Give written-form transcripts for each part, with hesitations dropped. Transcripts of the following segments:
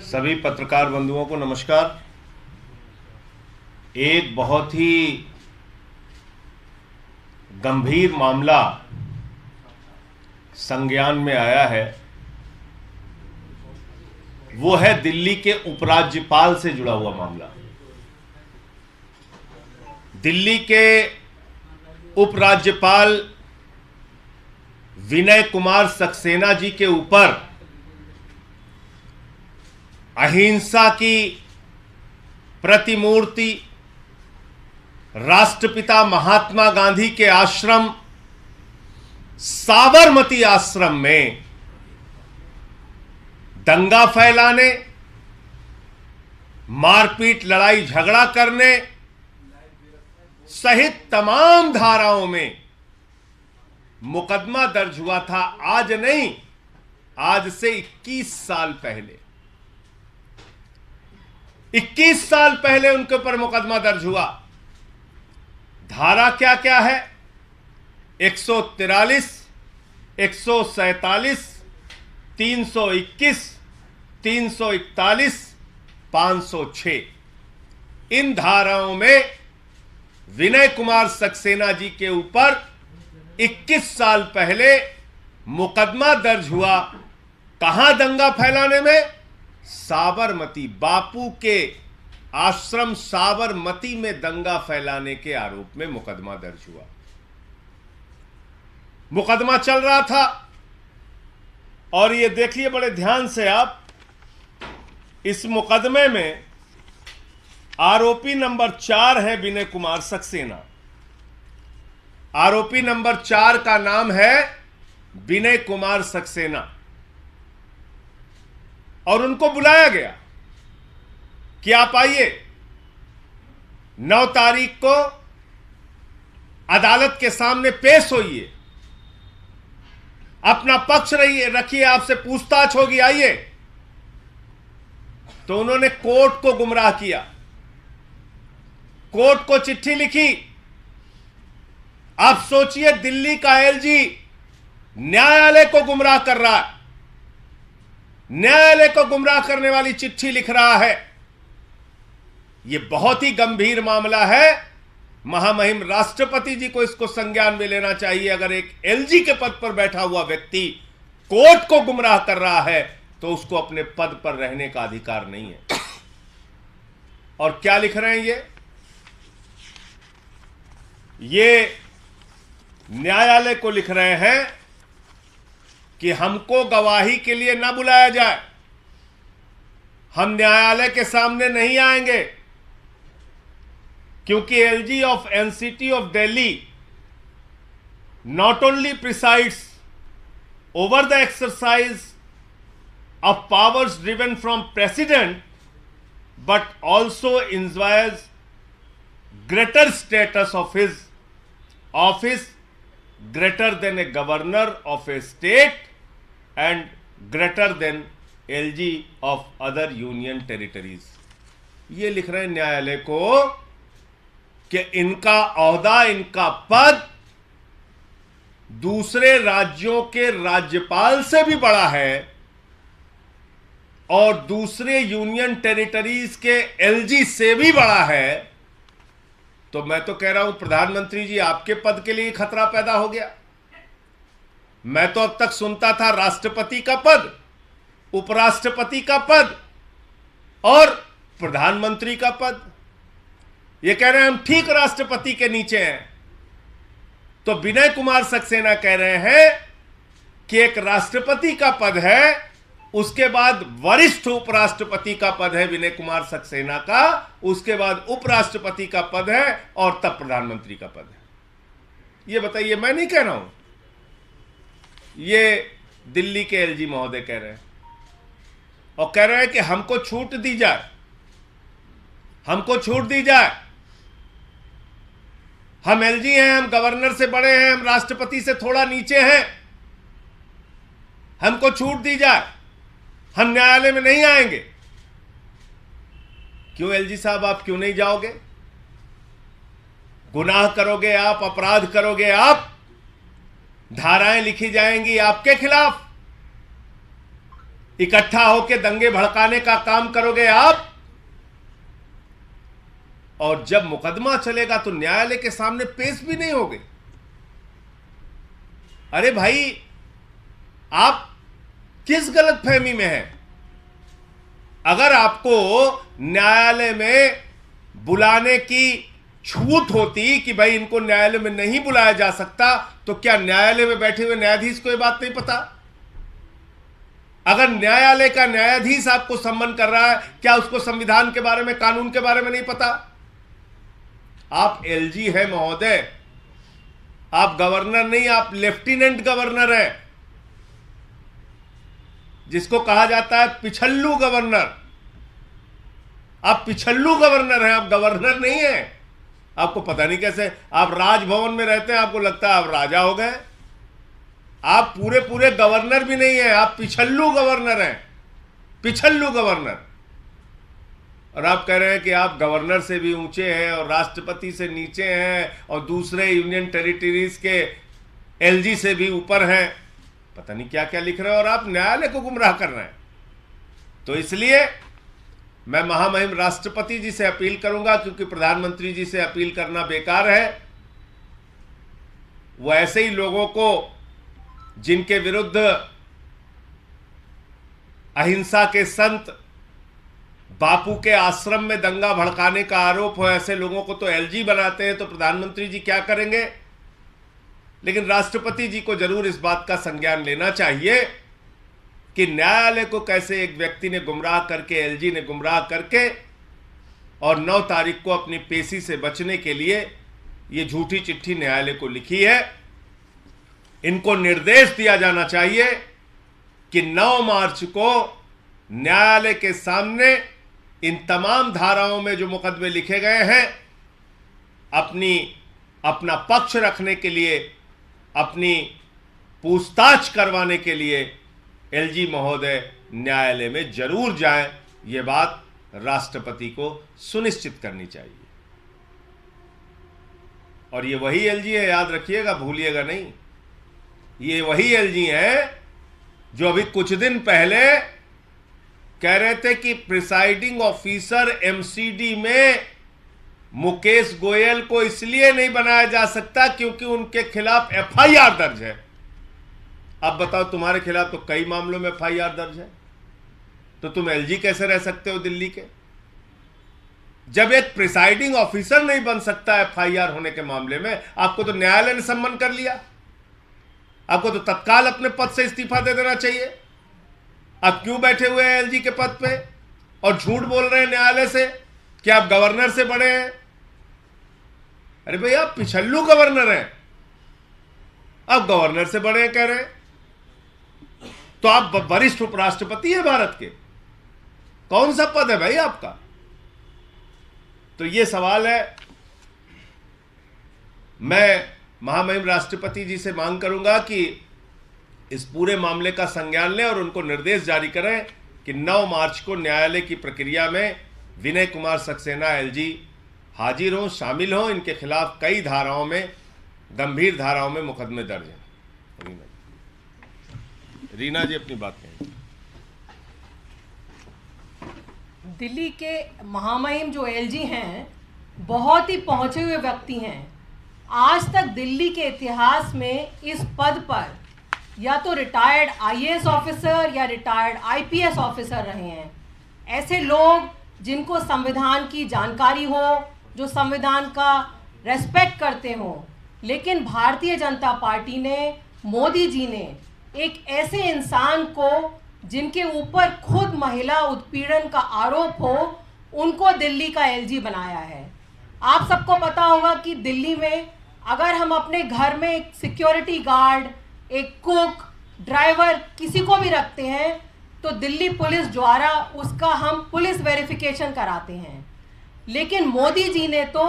सभी पत्रकार बंधुओं को नमस्कार। एक बहुत ही गंभीर मामला संज्ञान में आया है, वो है दिल्ली के उपराज्यपाल से जुड़ा हुआ मामला। दिल्ली के उपराज्यपाल विनय कुमार सक्सेना जी के ऊपर अहिंसा की प्रतिमूर्ति राष्ट्रपिता महात्मा गांधी के आश्रम साबरमती आश्रम में दंगा फैलाने, मारपीट, लड़ाई झगड़ा करने सहित तमाम धाराओं में मुकदमा दर्ज हुआ था। आज नहीं, आज से 21 साल पहले 21 साल पहले उनके ऊपर मुकदमा दर्ज हुआ। धारा क्या क्या है? 143, 147, 321, 341, 506 इन धाराओं में विनय कुमार सक्सेना जी के ऊपर 21 साल पहले मुकदमा दर्ज हुआ। कहां दंगा फैलाने में? साबरमती, बापू के आश्रम साबरमती में दंगा फैलाने के आरोप में मुकदमा दर्ज हुआ। मुकदमा चल रहा था और ये देखिए बड़े ध्यान से आप, इस मुकदमे में आरोपी नंबर 4 है विनय कुमार सक्सेना। आरोपी नंबर 4 का नाम है विनय कुमार सक्सेना और उनको बुलाया गया कि आप आइए, 9 तारीख को अदालत के सामने पेश होइए, अपना पक्ष रखिए, आपसे पूछताछ होगी, आइए। तो उन्होंने कोर्ट को गुमराह किया, कोर्ट को चिट्ठी लिखी। आप सोचिए, दिल्ली का एलजी न्यायालय को गुमराह कर रहा है, न्यायालय को गुमराह करने वाली चिट्ठी लिख रहा है। यह बहुत ही गंभीर मामला है। महामहिम राष्ट्रपति जी को इसको संज्ञान में लेना चाहिए। अगर एक एलजी के पद पर बैठा हुआ व्यक्ति कोर्ट को गुमराह कर रहा है तो उसको अपने पद पर रहने का अधिकार नहीं है। और क्या लिख रहे हैं ये न्यायालय को लिख रहे हैं कि हमको गवाही के लिए ना बुलाया जाए, हम न्यायालय के सामने नहीं आएंगे, क्योंकि LG of NCT of Delhi not only presides over the exercise of powers driven from president but also enjoys greater status of his office greater than a governor of a state and greater than LG of other union territories। ये लिख रहे हैं न्यायालय को कि इनका ओहदा, इनका पद दूसरे राज्यों के राज्यपाल से भी बड़ा है और दूसरे यूनियन टेरिटरीज के एलजी से भी बड़ा है। तो मैं तो कह रहा हूं प्रधानमंत्री जी, आपके पद के लिए खतरा पैदा हो गया। मैं तो अब तक सुनता था राष्ट्रपति का पद, उपराष्ट्रपति का पद और प्रधानमंत्री का पद। ये कह रहे हैं हम ठीक राष्ट्रपति के नीचे हैं। तो विनय कुमार सक्सेना कह रहे हैं कि एक राष्ट्रपति का पद है, उसके बाद वरिष्ठ उपराष्ट्रपति का पद है विनय कुमार सक्सेना का, उसके बाद उपराष्ट्रपति का पद है और तब प्रधानमंत्री का पद है। ये बताइए, मैं नहीं कह रहा हूं, ये दिल्ली के एलजी महोदय कह रहे हैं और कह रहे हैं कि हमको छूट दी जाए, हमको छूट दी जाए। हम एलजी हैं, हम गवर्नर से बड़े हैं, हम राष्ट्रपति से थोड़ा नीचे हैं, हमको छूट दी जाए, हम न्यायालय में नहीं आएंगे। क्यों एलजी साहब, आप क्यों नहीं जाओगे? गुनाह करोगे आप, अपराध करोगे आप, धाराएं लिखी जाएंगी आपके खिलाफ। इकट्ठा होकर दंगे भड़काने का काम करोगे आप, और जब मुकदमा चलेगा तो न्यायालय के सामने पेश भी नहीं होगे। अरे भाई, आप किस गलतफहमी में हैं? अगर आपको न्यायालय में बुलाने की छूट होती कि भाई इनको न्यायालय में नहीं बुलाया जा सकता, तो क्या न्यायालय में बैठे हुए न्यायाधीश को यह बात नहीं पता? अगर न्यायालय का न्यायाधीश आपको सम्मन कर रहा है, क्या उसको संविधान के बारे में, कानून के बारे में नहीं पता? आप एलजी है महोदय, आप गवर्नर नहीं, आप लेफ्टिनेंट गवर्नर हैं, जिसको कहा जाता है पिछल्लू गवर्नर। आप पिछल्लू गवर्नर हैं, आप गवर्नर नहीं हैं। आपको पता नहीं कैसे आप राजभवन में रहते हैं, आपको लगता है आप राजा हो गए। आप पूरे पूरे गवर्नर भी नहीं है, आप पिछल्लू गवर्नर हैं, पिछल्लू गवर्नर। और आप कह रहे हैं कि आप गवर्नर से भी ऊंचे हैं और राष्ट्रपति से नीचे हैं और दूसरे यूनियन टेरिटरीज के एलजी से भी ऊपर हैं। पता नहीं क्या क्या लिख रहे हैं और आप न्यायालय को गुमराह कर रहे हैं। तो इसलिए मैं महामहिम राष्ट्रपति जी से अपील करूंगा, क्योंकि प्रधानमंत्री जी से अपील करना बेकार है। वो ऐसे ही लोगों को जिनके विरुद्ध अहिंसा के संत बापू के आश्रम में दंगा भड़काने का आरोप हो, ऐसे लोगों को तो एलजी बनाते हैं, तो प्रधानमंत्री जी क्या करेंगे? लेकिन राष्ट्रपति जी को जरूर इस बात का संज्ञान लेना चाहिए कि न्यायालय को कैसे एक व्यक्ति ने गुमराह करके, एलजी ने गुमराह करके, और 9 तारीख को अपनी पेशी से बचने के लिए ये झूठी चिट्ठी न्यायालय को लिखी है। इनको निर्देश दिया जाना चाहिए कि 9 मार्च को न्यायालय के सामने इन तमाम धाराओं में जो मुकदमे लिखे गए हैं, अपना पक्ष रखने के लिए, अपनी पूछताछ करवाने के लिए एलजी महोदय न्यायालय में जरूर जाएं। यह बात राष्ट्रपति को सुनिश्चित करनी चाहिए। और ये वही एलजी है, याद रखिएगा, भूलिएगा नहीं। ये वही एलजी है जो अभी कुछ दिन पहले कह रहे थे कि प्रिसाइडिंग ऑफिसर एमसीडी में मुकेश गोयल को इसलिए नहीं बनाया जा सकता क्योंकि उनके खिलाफ एफआईआर दर्ज है। अब बताओ, तुम्हारे खिलाफ तो कई मामलों में एफआईआर दर्ज है, तो तुम एलजी कैसे रह सकते हो दिल्ली के? जब एक प्रिसाइडिंग ऑफिसर नहीं बन सकता एफआईआर होने के मामले में, आपको तो न्यायालय ने सम्मन कर लिया। आपको तो तत्काल अपने पद से इस्तीफा दे देना चाहिए। आप क्यों बैठे हुए हैं एलजी के पद पे और झूठ बोल रहे हैं न्यायालय से कि आप गवर्नर से बड़े हैं? अरे भैया, आप पिछल्लू गवर्नर हैं, आप गवर्नर से बड़े हैं कह रहे हैं, तो आप वरिष्ठ उपराष्ट्रपति हैं भारत के। कौन सा पद है भाई आपका? तो ये सवाल है। मैं महामहिम राष्ट्रपति जी से मांग करूंगा कि इस पूरे मामले का संज्ञान लें और उनको निर्देश जारी करें कि 9 मार्च को न्यायालय की प्रक्रिया में विनय कुमार सक्सेना एलजी हाजिर हों, शामिल हों। इनके खिलाफ कई धाराओं में, गंभीर धाराओं में मुकदमे दर्ज हैं। रीना जी अपनी बात कहें। दिल्ली के महामहिम जो एलजी हैं, बहुत ही पहुंचे हुए व्यक्ति हैं। आज तक दिल्ली के इतिहास में इस पद पर या तो रिटायर्ड आईएएस ऑफिसर या रिटायर्ड आईपीएस ऑफिसर रहे हैं। ऐसे लोग जिनको संविधान की जानकारी हो, जो संविधान का रेस्पेक्ट करते हो। लेकिन भारतीय जनता पार्टी ने, मोदी जी ने एक ऐसे इंसान को जिनके ऊपर खुद महिला उत्पीड़न का आरोप हो, उनको दिल्ली का एलजी बनाया है। आप सबको पता होगा कि दिल्ली में अगर हम अपने घर में एक सिक्योरिटी गार्ड, एक कुक, ड्राइवर किसी को भी रखते हैं तो दिल्ली पुलिस द्वारा उसका हम पुलिस वेरिफिकेशन कराते हैं। लेकिन मोदी जी ने तो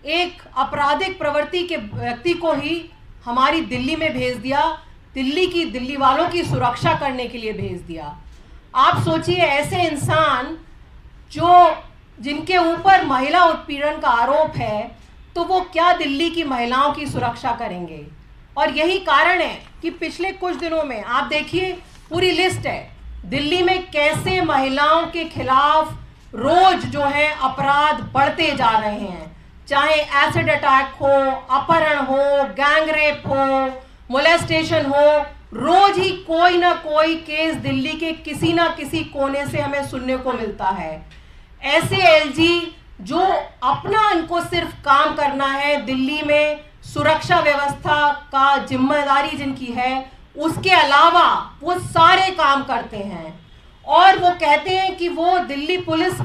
एक आपराधिक प्रवृत्ति के व्यक्ति को ही हमारी दिल्ली में भेज दिया, दिल्ली वालों की सुरक्षा करने के लिए भेज दिया। आप सोचिए, ऐसे इंसान जिनके ऊपर महिला उत्पीड़न का आरोप है, तो वो क्या दिल्ली की महिलाओं की सुरक्षा करेंगे? और यही कारण है कि पिछले कुछ दिनों में आप देखिए, पूरी लिस्ट है दिल्ली में कैसे महिलाओं के खिलाफ रोज जो है अपराध बढ़ते जा रहे हैं, चाहे एसिड अटैक हो, अपहरण हो, गैंग रेप हो, मोलेस्टेशन हो, रोज ही कोई ना कोई केस दिल्ली के किसी ना किसी कोने से हमें सुनने को मिलता है। ऐसे एलजी जो अपना इनको सिर्फ काम करना है, दिल्ली में सुरक्षा व्यवस्था का जिम्मेदारी जिनकी है, उसके अलावा वो सारे काम करते हैं और वो कहते हैं कि वो दिल्ली पुलिस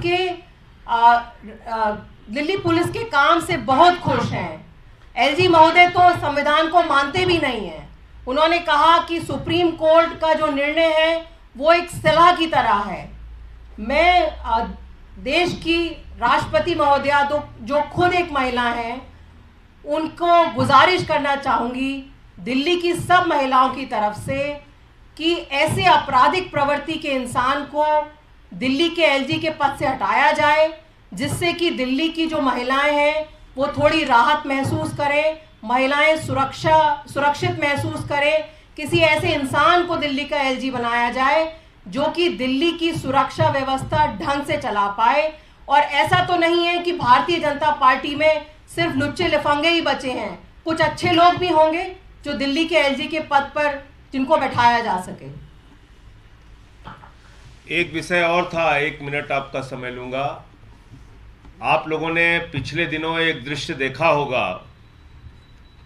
के काम से बहुत खुश हैं। एलजी महोदय तो संविधान को मानते भी नहीं हैं। उन्होंने कहा कि सुप्रीम कोर्ट का जो निर्णय है वो एक सलाह की तरह है। मैं देश की राष्ट्रपति महोदया जो खुद एक महिला हैं, उनको गुजारिश करना चाहूँगी दिल्ली की सब महिलाओं की तरफ से कि ऐसे आपराधिक प्रवृत्ति के इंसान को दिल्ली के एलजी के पद से हटाया जाए, जिससे कि दिल्ली की जो महिलाएं हैं वो थोड़ी राहत महसूस करें, महिलाएं सुरक्षित महसूस करें। किसी ऐसे इंसान को दिल्ली का एलजी बनाया जाए जो कि दिल्ली की सुरक्षा व्यवस्था ढंग से चला पाए। और ऐसा तो नहीं है कि भारतीय जनता पार्टी में सिर्फ लुच्चे लफंगे ही बचे हैं, कुछ अच्छे लोग भी होंगे जो दिल्ली के एलजी के पद पर जिनको बैठाया जा सके। एक विषय और था, 1 मिनट आपका समय लूंगा। आप लोगों ने पिछले दिनों एक दृश्य देखा होगा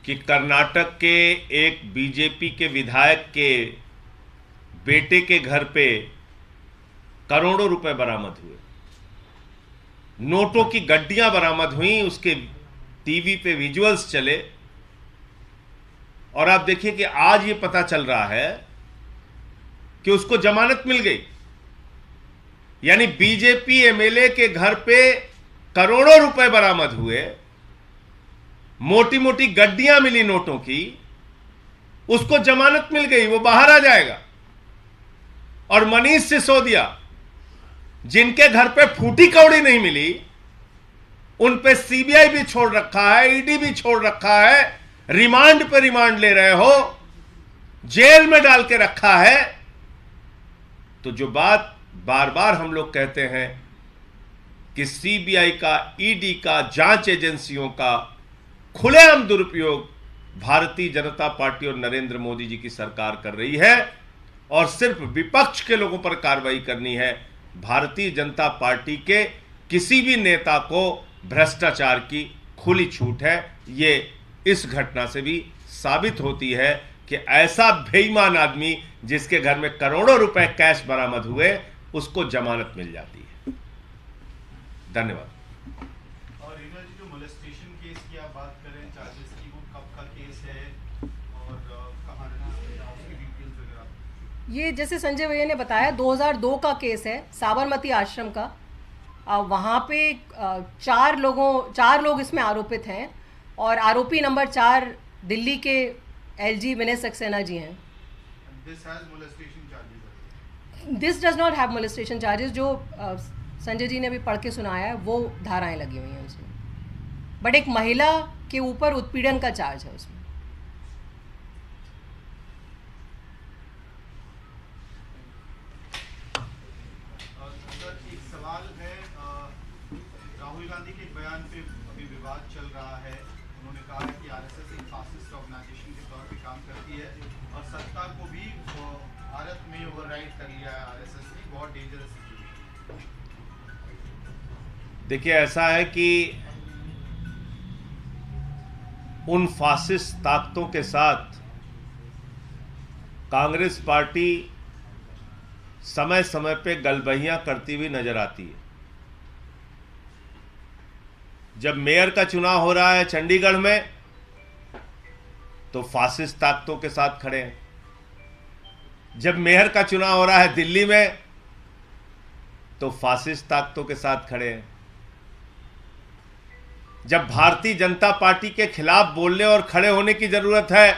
कि कर्नाटक के एक बीजेपी के विधायक के बेटे के घर पे करोड़ों रुपए बरामद हुए, नोटों की गड्डियां बरामद हुई, उसके टीवी पे विजुअल्स चले और आप देखिए कि आज ये पता चल रहा है कि उसको जमानत मिल गई। यानी बीजेपी एमएलए के घर पे करोड़ों रुपए बरामद हुए, मोटी मोटी गड्डियां मिली नोटों की, उसको जमानत मिल गई, वो बाहर आ जाएगा। और मनीष सिसोदिया जिनके घर पे फूटी कौड़ी नहीं मिली, उन पे सीबीआई भी छोड़ रखा है, ईडी भी छोड़ रखा है, रिमांड पे रिमांड ले रहे हो, जेल में डाल के रखा है। तो जो बात बार बार हम लोग कहते हैं कि सीबीआई का, ईडी का, जांच एजेंसियों का खुलेआम दुरुपयोग भारतीय जनता पार्टी और नरेंद्र मोदी जी की सरकार कर रही है और सिर्फ विपक्ष के लोगों पर कार्रवाई करनी है। भारतीय जनता पार्टी के किसी भी नेता को भ्रष्टाचार की खुली छूट है। ये इस घटना से भी साबित होती है कि ऐसा बेईमान आदमी जिसके घर में करोड़ों रुपए कैश बरामद हुए, उसको जमानत मिल जाती है। धन्यवाद। और रीना जी, जो मोलेस्टेशन केस की आप बात करें, चार्जेस की, वो कब का केस है और कहां उसकी डिटेल्स वगैरह? ये जैसे संजय भैया ने बताया 2002 का केस है, साबरमती आश्रम का। वहाँ पे 4 लोग इसमें आरोपित हैं और आरोपी नंबर 4 दिल्ली के एलजी विनय सक्सेना जी हैं। This does not have molestation charges. जो संजय जी ने भी पढ़ के सुनाया है वो धाराएं लगी हुई हैं उसमें, बट एक महिला के ऊपर उत्पीड़न का चार्ज है उसमें। एक सवाल है, राहुल गांधी के बयान पे अभी विवाद चल रहा है। उन्होंने कहा है कि आरएसएस एक फासिस्ट ऑर्गेनाइजेशन के तौर पे काम करती है और सत्ता को भी भारत में ओवरराइड कर लिया है आरएसएस ने, बहुत डेंजरस सिचुएशन। देखिए, ऐसा है कि उन फासिस्ट ताकतों के साथ कांग्रेस पार्टी समय समय पे गलबहियां करती हुई नजर आती है। जब मेयर का चुनाव हो रहा है चंडीगढ़ में, तो फासिस्ट ताकतों के साथ खड़े हैं। जब मेयर का चुनाव हो रहा है दिल्ली में, तो फासिस्ट ताकतों के साथ खड़े हैं। जब भारतीय जनता पार्टी के खिलाफ बोलने और खड़े होने की जरूरत है,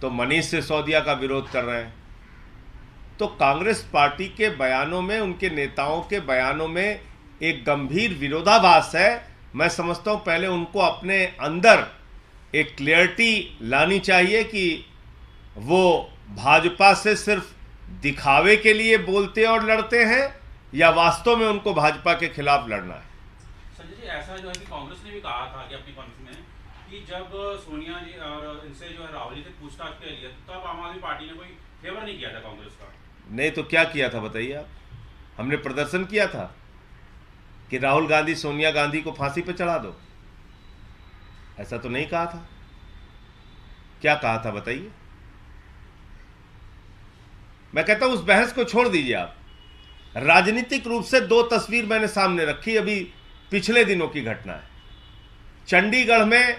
तो मनीष सिसोदिया का विरोध कर रहे हैं। तो कांग्रेस पार्टी के बयानों में, उनके नेताओं के बयानों में एक गंभीर विरोधाभास है। मैं समझता हूं पहले उनको अपने अंदर एक क्लियरिटी लानी चाहिए कि वो भाजपा से सिर्फ दिखावे के लिए बोलते और लड़ते हैं या वास्तव में उनको भाजपा के खिलाफ लड़ना है? संजय जी, ऐसा जो है कि कांग्रेस ने भी कहा था कि अपनी कॉन्फ्रेंस में कि जब सोनिया जी और इनसे जो है राहुल जी से पूछताछ के लिए, तब आम आदमी पार्टी ने कोई फेवर नहीं किया था कांग्रेस का। नहीं तो क्या किया था बताइए आप? हमने प्रदर्शन किया था कि राहुल गांधी सोनिया गांधी को फांसी पर चढ़ा दो, ऐसा तो नहीं कहा था। क्या कहा था बताइए? मैं कहता हूं उस बहस को छोड़ दीजिए आप। राजनीतिक रूप से दो तस्वीर मैंने सामने रखी, अभी पिछले दिनों की घटना है। चंडीगढ़ में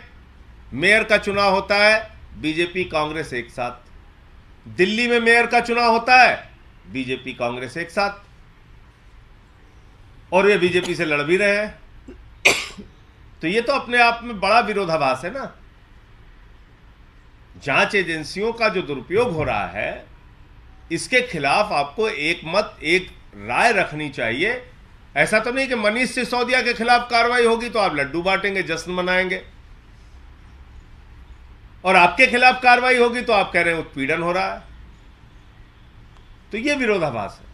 मेयर का चुनाव होता है, बीजेपी कांग्रेस एक साथ। दिल्ली में मेयर का चुनाव होता है, बीजेपी कांग्रेस एक साथ, और वे बीजेपी से लड़ भी रहे हैं। तो ये तो अपने आप में बड़ा विरोधाभास है ना। जांच एजेंसियों का जो दुरुपयोग हो रहा है, इसके खिलाफ आपको एक मत एक राय रखनी चाहिए। ऐसा तो नहीं कि मनीष सिसोदिया के खिलाफ कार्रवाई होगी तो आप लड्डू बांटेंगे, जश्न मनाएंगे, और आपके खिलाफ कार्रवाई होगी तो आप कह रहे हैं उत्पीड़न हो रहा है। तो यह विरोधाभास है।